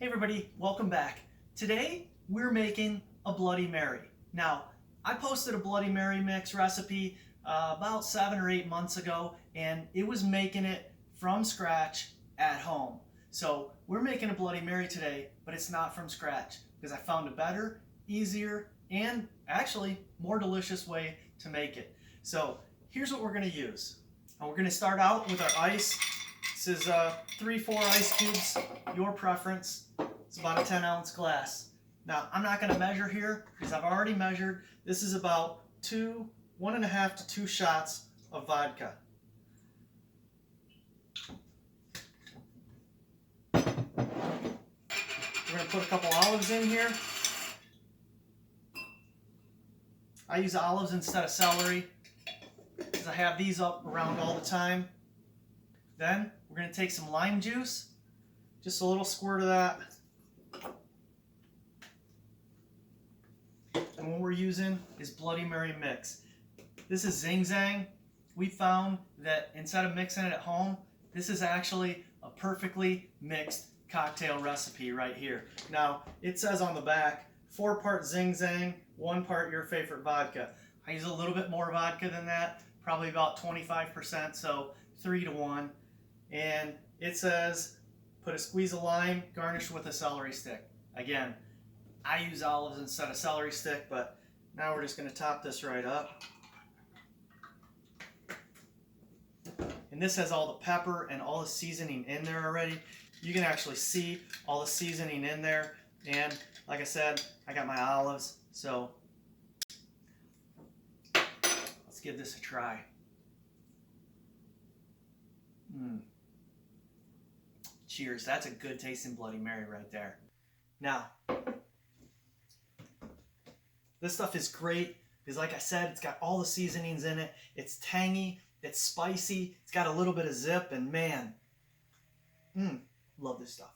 Hey everybody, welcome back. Today we're making a Bloody Mary. Now, I posted a Bloody Mary mix recipe about 7 or 8 months ago, and it was making it from scratch at home. So we're making a Bloody Mary today, but it's not from scratch because I found a better, easier, and actually more delicious way to make it. So here's what we're going to use. We're going to start out with our ice. This is 3-4 ice cubes, your preference. It's about a 10-ounce glass. Now, I'm not going to measure here because I've already measured. This is about 1.5 to 2 shots of vodka. We're going to put a couple olives in here. I use olives instead of celery because I have these up around all the time. Then we're going to take some lime juice, just a little squirt of that. And what we're using is Bloody Mary mix. This is ZingZang. We found that instead of mixing it at home, this is actually a perfectly mixed cocktail recipe right here. Now, it says on the back, 4 parts ZingZang, 1 part your favorite vodka. I use a little bit more vodka than that, probably about 25%, so 3 to 1. And it says, put a squeeze of lime, garnish with a celery stick. Again, I use olives instead of celery stick, but now we're just going to top this right up. And this has all the pepper and all the seasoning in there already. You can actually see all the seasoning in there. And like I said, I got my olives, so let's give this a try. Cheers. That's a good tasting Bloody Mary right there. Now, this stuff is great because, like I said, it's got all the seasonings in it. It's tangy, it's spicy, it's got a little bit of zip, and man, love this stuff.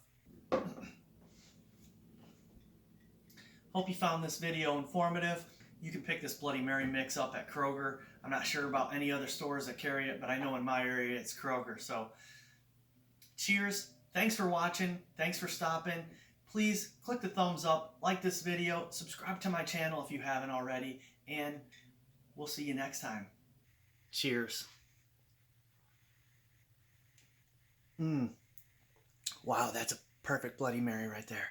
Hope you found this video informative. You can pick this Bloody Mary mix up at Kroger. I'm not sure about any other stores that carry it, but I know in my area it's Kroger. So, cheers. Thanks for watching. Thanks for stopping. Please click the thumbs up, like this video, subscribe to my channel if you haven't already, and we'll see you next time. Cheers. Wow, that's a perfect Bloody Mary right there.